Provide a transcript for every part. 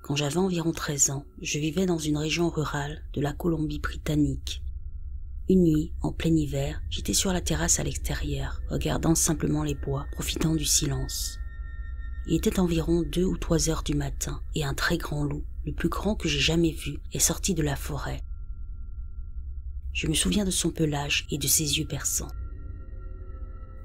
Quand j'avais environ 13 ans, je vivais dans une région rurale de la Colombie-Britannique. Une nuit, en plein hiver, j'étais sur la terrasse à l'extérieur, regardant simplement les bois, profitant du silence. Il était environ 2 ou 3 heures du matin, et un très grand loup, le plus grand que j'ai jamais vu, est sorti de la forêt. Je me souviens de son pelage et de ses yeux perçants.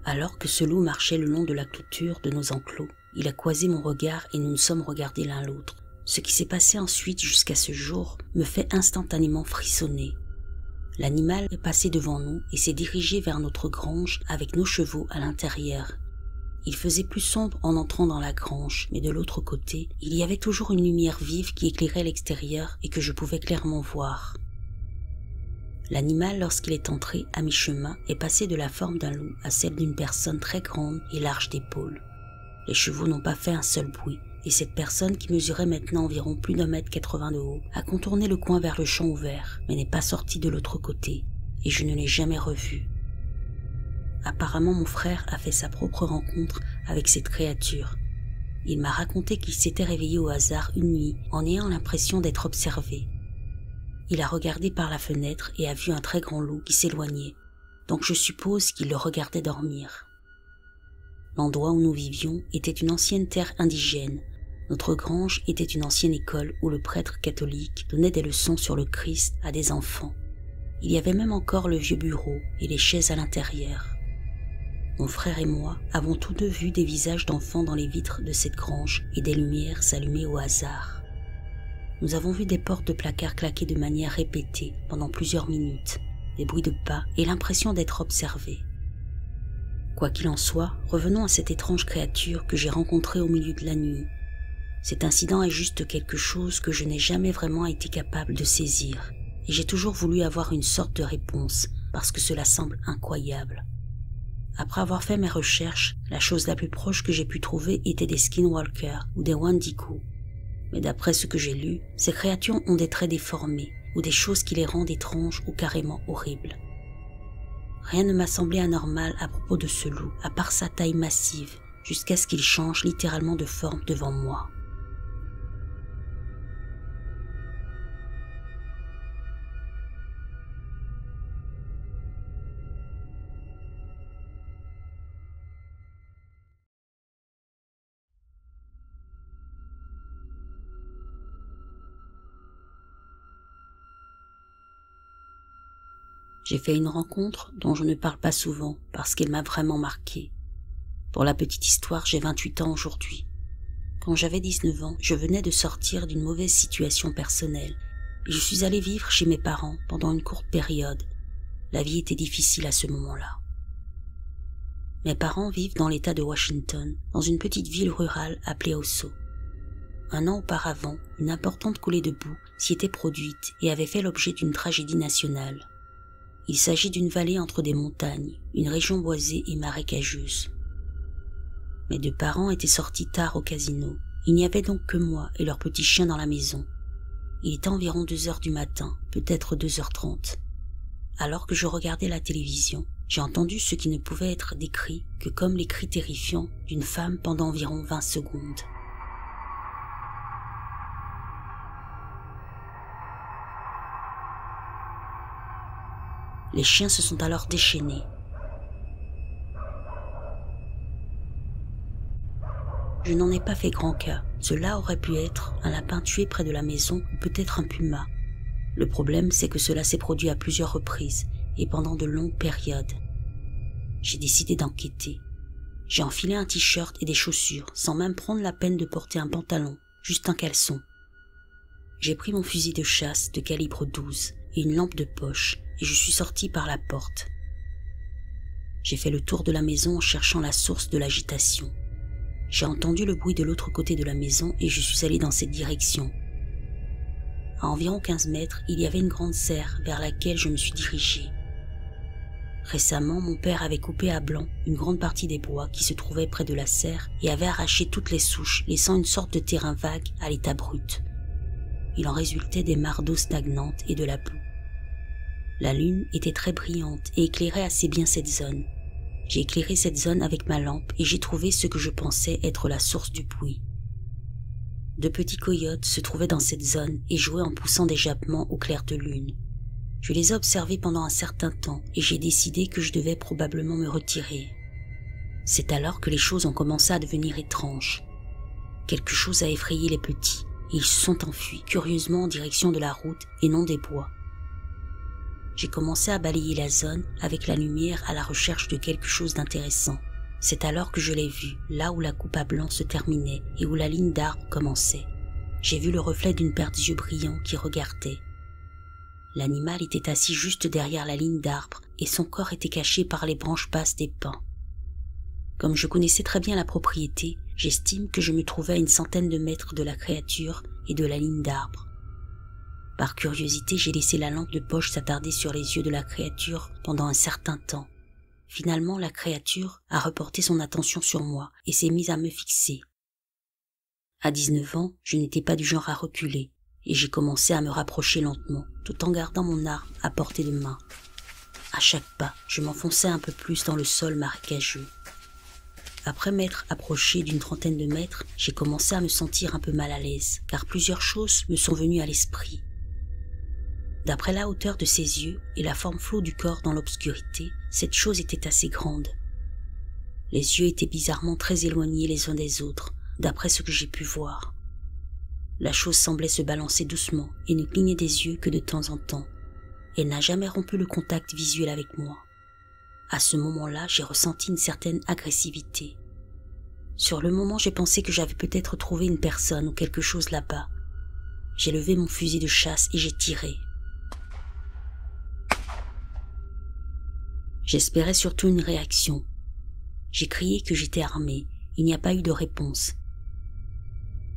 Alors que ce loup marchait le long de la clôture de nos enclos, il a croisé mon regard et nous nous sommes regardés l'un l'autre. Ce qui s'est passé ensuite jusqu'à ce jour me fait instantanément frissonner. L'animal est passé devant nous et s'est dirigé vers notre grange avec nos chevaux à l'intérieur. Il faisait plus sombre en entrant dans la grange, mais de l'autre côté, il y avait toujours une lumière vive qui éclairait l'extérieur et que je pouvais clairement voir. L'animal, lorsqu'il est entré à mi-chemin, est passé de la forme d'un loup à celle d'une personne très grande et large d'épaules. Les chevaux n'ont pas fait un seul bruit, et cette personne, qui mesurait maintenant environ plus d'1,80 m de haut, a contourné le coin vers le champ ouvert, mais n'est pas sortie de l'autre côté, et je ne l'ai jamais revue. Apparemment, mon frère a fait sa propre rencontre avec cette créature. Il m'a raconté qu'il s'était réveillé au hasard une nuit en ayant l'impression d'être observé. Il a regardé par la fenêtre et a vu un très grand loup qui s'éloignait, donc je suppose qu'il le regardait dormir. L'endroit où nous vivions était une ancienne terre indigène. Notre grange était une ancienne école où le prêtre catholique donnait des leçons sur le Christ à des enfants. Il y avait même encore le vieux bureau et les chaises à l'intérieur. Mon frère et moi avons tous deux vu des visages d'enfants dans les vitres de cette grange et des lumières s'allumer au hasard. Nous avons vu des portes de placard claquer de manière répétée pendant plusieurs minutes, des bruits de pas et l'impression d'être observés. Quoi qu'il en soit, revenons à cette étrange créature que j'ai rencontrée au milieu de la nuit. Cet incident est juste quelque chose que je n'ai jamais vraiment été capable de saisir, et j'ai toujours voulu avoir une sorte de réponse, parce que cela semble incroyable. Après avoir fait mes recherches, la chose la plus proche que j'ai pu trouver était des skinwalkers ou des wendigo. Mais d'après ce que j'ai lu, ces créatures ont des traits déformés, ou des choses qui les rendent étranges ou carrément horribles. Rien ne m'a semblé anormal à propos de ce loup, à part sa taille massive, jusqu'à ce qu'il change littéralement de forme devant moi. J'ai fait une rencontre dont je ne parle pas souvent parce qu'elle m'a vraiment marqué. Pour la petite histoire, j'ai 28 ans aujourd'hui. Quand j'avais 19 ans, je venais de sortir d'une mauvaise situation personnelle et je suis allé vivre chez mes parents pendant une courte période. La vie était difficile à ce moment-là. Mes parents vivent dans l'État de Washington, dans une petite ville rurale appelée Oso. Un an auparavant, une importante coulée de boue s'y était produite et avait fait l'objet d'une tragédie nationale. Il s'agit d'une vallée entre des montagnes, une région boisée et marécageuse. Mes deux parents étaient sortis tard au casino. Il n'y avait donc que moi et leur petit chien dans la maison. Il était environ 2 heures du matin, peut-être 2h30. Alors que je regardais la télévision, j'ai entendu ce qui ne pouvait être décrit que comme les cris terrifiants d'une femme pendant environ 20 secondes. Les chiens se sont alors déchaînés. Je n'en ai pas fait grand cas. Cela aurait pu être un lapin tué près de la maison ou peut-être un puma. Le problème, c'est que cela s'est produit à plusieurs reprises et pendant de longues périodes. J'ai décidé d'enquêter. J'ai enfilé un t-shirt et des chaussures sans même prendre la peine de porter un pantalon, juste un caleçon. J'ai pris mon fusil de chasse de calibre 12 et une lampe de poche et je suis sorti par la porte. J'ai fait le tour de la maison en cherchant la source de l'agitation. J'ai entendu le bruit de l'autre côté de la maison et je suis allé dans cette direction. À environ 15 mètres, il y avait une grande serre vers laquelle je me suis dirigé. Récemment, mon père avait coupé à blanc une grande partie des bois qui se trouvaient près de la serre et avait arraché toutes les souches, laissant une sorte de terrain vague à l'état brut. Il en résultait des mares d'eau stagnantes et de la boue. La lune était très brillante et éclairait assez bien cette zone. J'ai éclairé cette zone avec ma lampe et j'ai trouvé ce que je pensais être la source du bruit. 2 petits coyotes se trouvaient dans cette zone et jouaient en poussant des jappements au clair de lune. Je les ai observés pendant un certain temps et j'ai décidé que je devais probablement me retirer. C'est alors que les choses ont commencé à devenir étranges. Quelque chose a effrayé les petits et ils se sont enfuis curieusement en direction de la route et non des bois. J'ai commencé à balayer la zone avec la lumière à la recherche de quelque chose d'intéressant. C'est alors que je l'ai vu, là où la coupe à blanc se terminait et où la ligne d'arbre commençait. J'ai vu le reflet d'une paire d'yeux brillants qui regardait. L'animal était assis juste derrière la ligne d'arbre et son corps était caché par les branches basses des pins. Comme je connaissais très bien la propriété, j'estime que je me trouvais à une centaine de mètres de la créature et de la ligne d'arbre. Par curiosité, j'ai laissé la lampe de poche s'attarder sur les yeux de la créature pendant un certain temps. Finalement, la créature a reporté son attention sur moi et s'est mise à me fixer. À 19 ans, je n'étais pas du genre à reculer et j'ai commencé à me rapprocher lentement, tout en gardant mon arme à portée de main. À chaque pas, je m'enfonçais un peu plus dans le sol marécageux. Après m'être approché d'une trentaine de mètres, j'ai commencé à me sentir un peu mal à l'aise, car plusieurs choses me sont venues à l'esprit. D'après la hauteur de ses yeux et la forme floue du corps dans l'obscurité, cette chose était assez grande. Les yeux étaient bizarrement très éloignés les uns des autres, d'après ce que j'ai pu voir. La chose semblait se balancer doucement et ne clignait des yeux que de temps en temps. Elle n'a jamais rompu le contact visuel avec moi. À ce moment-là, j'ai ressenti une certaine agressivité. Sur le moment, j'ai pensé que j'avais peut-être trouvé une personne ou quelque chose là-bas. J'ai levé mon fusil de chasse et j'ai tiré. J'espérais surtout une réaction. J'ai crié que j'étais armé. Il n'y a pas eu de réponse.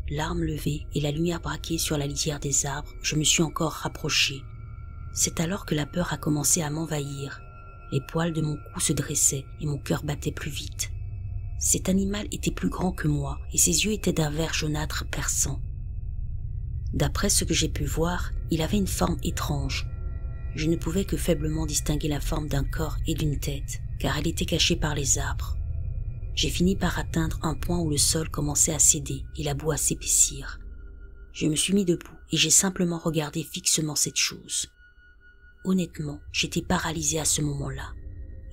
L'arme levée et la lumière braquée sur la lisière des arbres, je me suis encore rapproché. C'est alors que la peur a commencé à m'envahir. Les poils de mon cou se dressaient et mon cœur battait plus vite. Cet animal était plus grand que moi et ses yeux étaient d'un vert jaunâtre perçant. D'après ce que j'ai pu voir, il avait une forme étrange. Je ne pouvais que faiblement distinguer la forme d'un corps et d'une tête, car elle était cachée par les arbres. J'ai fini par atteindre un point où le sol commençait à céder et la boue à s'épaissir. Je me suis mis debout et j'ai simplement regardé fixement cette chose. Honnêtement, j'étais paralysé à ce moment-là.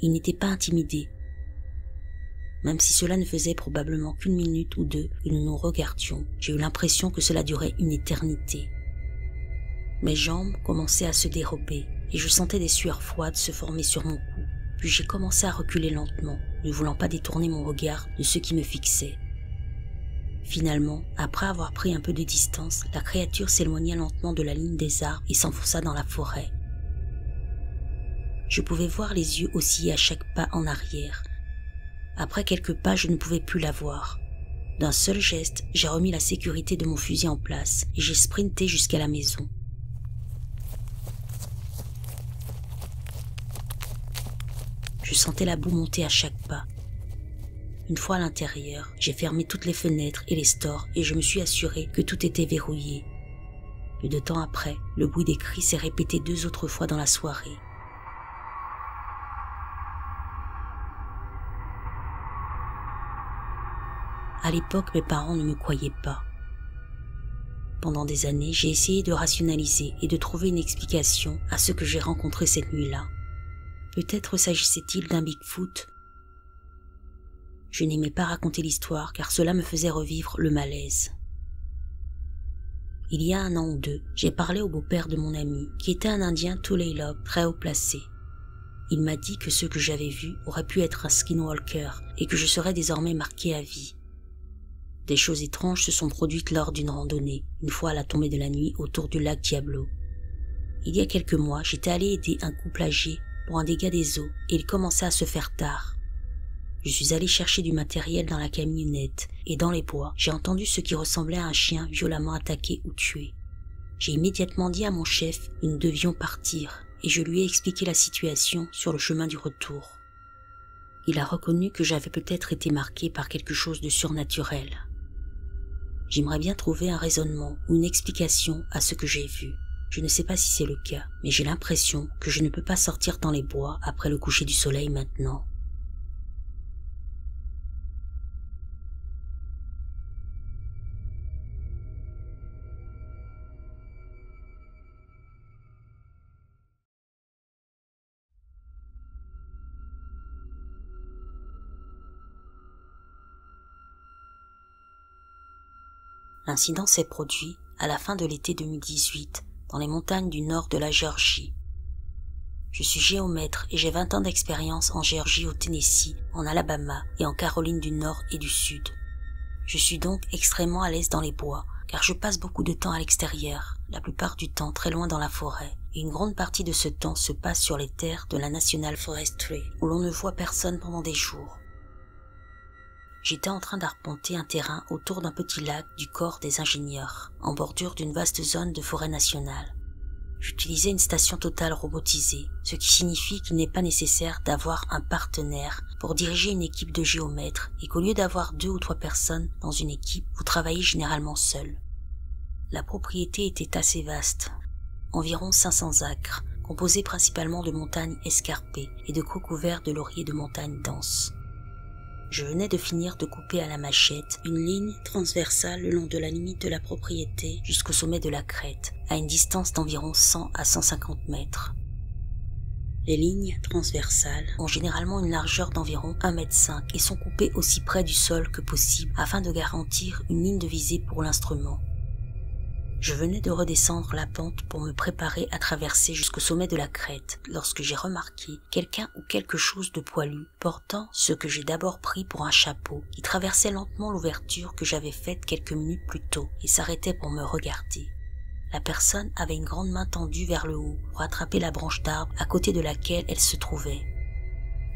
Il n'était pas intimidé. Même si cela ne faisait probablement qu'une minute ou deux que nous nous regardions, j'ai eu l'impression que cela durait une éternité. Mes jambes commençaient à se dérober et je sentais des sueurs froides se former sur mon cou. Puis j'ai commencé à reculer lentement, ne voulant pas détourner mon regard de ce qui me fixait. Finalement, après avoir pris un peu de distance, la créature s'éloigna lentement de la ligne des arbres et s'enfonça dans la forêt. Je pouvais voir les yeux osciller à chaque pas en arrière. Après quelques pas, je ne pouvais plus la voir. D'un seul geste, j'ai remis la sécurité de mon fusil en place et j'ai sprinté jusqu'à la maison. Je sentais la boue monter à chaque pas. Une fois à l'intérieur, j'ai fermé toutes les fenêtres et les stores et je me suis assuré que tout était verrouillé. Peu de temps après, le bruit des cris s'est répété 2 autres fois dans la soirée. À l'époque, mes parents ne me croyaient pas. Pendant des années, j'ai essayé de rationaliser et de trouver une explication à ce que j'ai rencontré cette nuit-là. Peut-être s'agissait-il d'un Bigfoot. Je n'aimais pas raconter l'histoire car cela me faisait revivre le malaise. Il y a 1 an ou 2, j'ai parlé au beau-père de mon ami, qui était un Indien Tulalip très haut placé. Il m'a dit que ce que j'avais vu aurait pu être un skinwalker et que je serais désormais marqué à vie. Des choses étranges se sont produites lors d'une randonnée, une fois à la tombée de la nuit autour du lac Diablo. Il y a quelques mois, j'étais allé aider un couple âgé pour un dégât des eaux et il commençait à se faire tard. Je suis allé chercher du matériel dans la camionnette et dans les bois, j'ai entendu ce qui ressemblait à un chien violemment attaqué ou tué. J'ai immédiatement dit à mon chef que nous devions partir et je lui ai expliqué la situation sur le chemin du retour. Il a reconnu que j'avais peut-être été marqué par quelque chose de surnaturel. J'aimerais bien trouver un raisonnement ou une explication à ce que j'ai vu. Je ne sais pas si c'est le cas, mais j'ai l'impression que je ne peux pas sortir dans les bois après le coucher du soleil maintenant. L'incident s'est produit à la fin de l'été 2018 dans les montagnes du nord de la Géorgie. Je suis géomètre et j'ai 20 ans d'expérience en Géorgie, au Tennessee, en Alabama et en Caroline du Nord et du Sud. Je suis donc extrêmement à l'aise dans les bois, car je passe beaucoup de temps à l'extérieur, la plupart du temps très loin dans la forêt, et une grande partie de ce temps se passe sur les terres de la National Forestry, où l'on ne voit personne pendant des jours. J'étais en train d'arpenter un terrain autour d'un petit lac du corps des ingénieurs, en bordure d'une vaste zone de forêt nationale. J'utilisais une station totale robotisée, ce qui signifie qu'il n'est pas nécessaire d'avoir un partenaire pour diriger une équipe de géomètres et qu'au lieu d'avoir 2 ou 3 personnes dans une équipe, vous travaillez généralement seul. La propriété était assez vaste, environ 500 acres, composée principalement de montagnes escarpées et de couverts de lauriers de montagnes denses. Je venais de finir de couper à la machette une ligne transversale le long de la limite de la propriété jusqu'au sommet de la crête, à une distance d'environ 100 à 150 mètres. Les lignes transversales ont généralement une largeur d'environ 1,5 m et sont coupées aussi près du sol que possible afin de garantir une ligne de visée pour l'instrument. Je venais de redescendre la pente pour me préparer à traverser jusqu'au sommet de la crête lorsque j'ai remarqué quelqu'un ou quelque chose de poilu portant ce que j'ai d'abord pris pour un chapeau qui traversait lentement l'ouverture que j'avais faite quelques minutes plus tôt et s'arrêtait pour me regarder. La personne avait une grande main tendue vers le haut pour attraper la branche d'arbre à côté de laquelle elle se trouvait.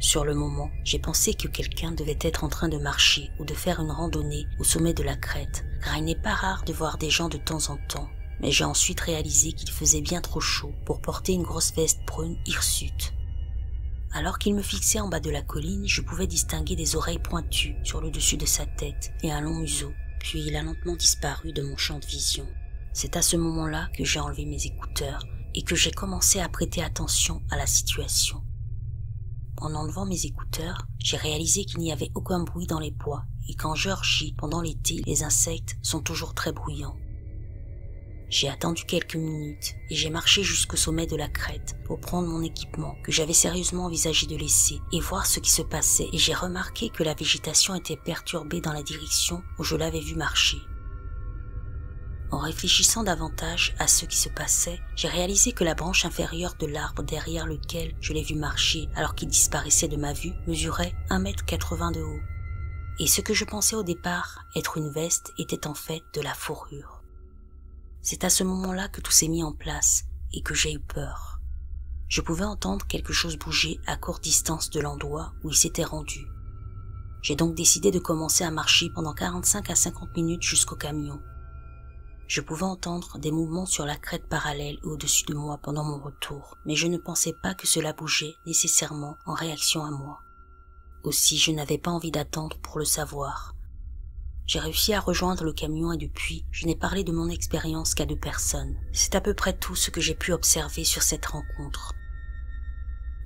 Sur le moment, j'ai pensé que quelqu'un devait être en train de marcher ou de faire une randonnée au sommet de la crête, car il n'est pas rare de voir des gens de temps en temps, mais j'ai ensuite réalisé qu'il faisait bien trop chaud pour porter une grosse veste brune hirsute. Alors qu'il me fixait en bas de la colline, je pouvais distinguer des oreilles pointues sur le dessus de sa tête et un long museau, puis il a lentement disparu de mon champ de vision. C'est à ce moment-là que j'ai enlevé mes écouteurs et que j'ai commencé à prêter attention à la situation. En enlevant mes écouteurs, j'ai réalisé qu'il n'y avait aucun bruit dans les bois et qu'en Géorgie, pendant l'été, les insectes sont toujours très bruyants. J'ai attendu quelques minutes et j'ai marché jusqu'au sommet de la crête pour prendre mon équipement que j'avais sérieusement envisagé de laisser et voir ce qui se passait, et j'ai remarqué que la végétation était perturbée dans la direction où je l'avais vu marcher. En réfléchissant davantage à ce qui se passait, j'ai réalisé que la branche inférieure de l'arbre derrière lequel je l'ai vu marcher alors qu'il disparaissait de ma vue mesurait 1,80 m de haut. Et ce que je pensais au départ être une veste était en fait de la fourrure. C'est à ce moment-là que tout s'est mis en place et que j'ai eu peur. Je pouvais entendre quelque chose bouger à courte distance de l'endroit où il s'était rendu. J'ai donc décidé de commencer à marcher pendant 45 à 50 minutes jusqu'au camion. Je pouvais entendre des mouvements sur la crête parallèle et au-dessus de moi pendant mon retour, mais je ne pensais pas que cela bougeait nécessairement en réaction à moi. Aussi, je n'avais pas envie d'attendre pour le savoir. J'ai réussi à rejoindre le camion et depuis, je n'ai parlé de mon expérience qu'à 2 personnes. C'est à peu près tout ce que j'ai pu observer sur cette rencontre.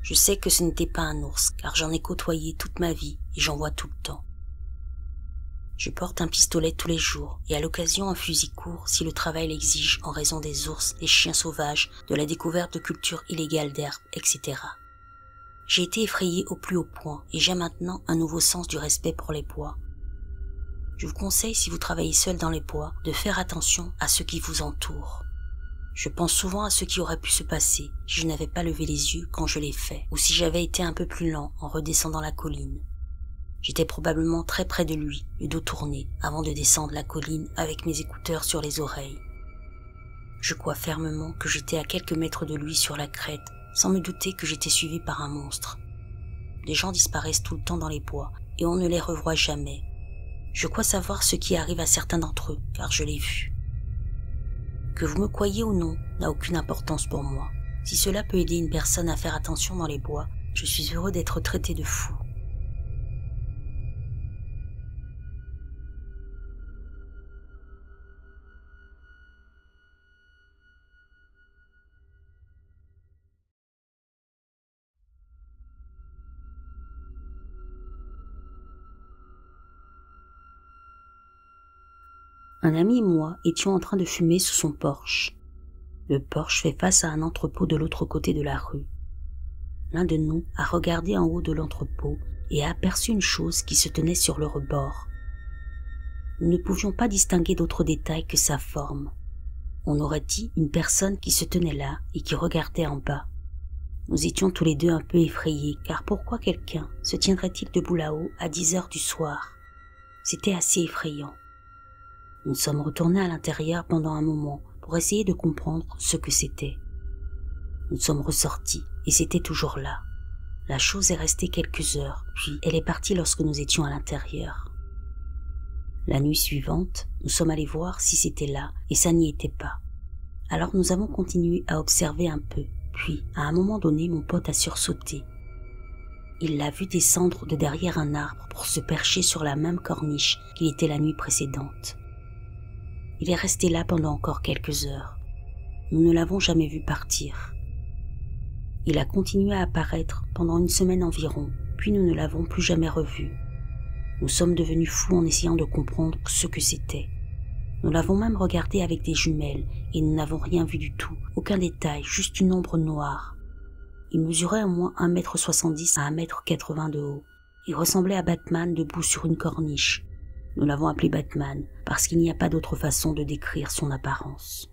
Je sais que ce n'était pas un ours, car j'en ai côtoyé toute ma vie et j'en vois tout le temps. Je porte un pistolet tous les jours et à l'occasion un fusil court si le travail l'exige en raison des ours, des chiens sauvages, de la découverte de cultures illégales d'herbes, etc. J'ai été effrayé au plus haut point et j'ai maintenant un nouveau sens du respect pour les bois. Je vous conseille, si vous travaillez seul dans les bois, de faire attention à ce qui vous entoure. Je pense souvent à ce qui aurait pu se passer si je n'avais pas levé les yeux quand je l'ai fait, ou si j'avais été un peu plus lent en redescendant la colline. J'étais probablement très près de lui, le dos tourné, avant de descendre la colline avec mes écouteurs sur les oreilles. Je crois fermement que j'étais à quelques mètres de lui sur la crête, sans me douter que j'étais suivi par un monstre. Les gens disparaissent tout le temps dans les bois, et on ne les revoit jamais. Je crois savoir ce qui arrive à certains d'entre eux, car je l'ai vu. Que vous me croyiez ou non n'a aucune importance pour moi. Si cela peut aider une personne à faire attention dans les bois, je suis heureux d'être traité de fou. Un ami et moi étions en train de fumer sous son porche. Le porche fait face à un entrepôt de l'autre côté de la rue. L'un de nous a regardé en haut de l'entrepôt et a aperçu une chose qui se tenait sur le rebord. Nous ne pouvions pas distinguer d'autres détails que sa forme. On aurait dit une personne qui se tenait là et qui regardait en bas. Nous étions tous les deux un peu effrayés, car pourquoi quelqu'un se tiendrait-il debout là-haut à 10 heures du soir? C'était assez effrayant. Nous sommes retournés à l'intérieur pendant un moment pour essayer de comprendre ce que c'était. Nous sommes ressortis et c'était toujours là. La chose est restée quelques heures, puis elle est partie lorsque nous étions à l'intérieur. La nuit suivante, nous sommes allés voir si c'était là et ça n'y était pas. Alors nous avons continué à observer un peu, puis à un moment donné mon pote a sursauté. Il l'a vu descendre de derrière un arbre pour se percher sur la même corniche qu'il était la nuit précédente. Il est resté là pendant encore quelques heures. Nous ne l'avons jamais vu partir. Il a continué à apparaître pendant une semaine environ, puis nous ne l'avons plus jamais revu. Nous sommes devenus fous en essayant de comprendre ce que c'était. Nous l'avons même regardé avec des jumelles et nous n'avons rien vu du tout, aucun détail, juste une ombre noire. Il mesurait au moins 1,70 m à 1,80 m de haut. Il ressemblait à Batman debout sur une corniche. Nous l'avons appelé Batman parce qu'il n'y a pas d'autre façon de décrire son apparence.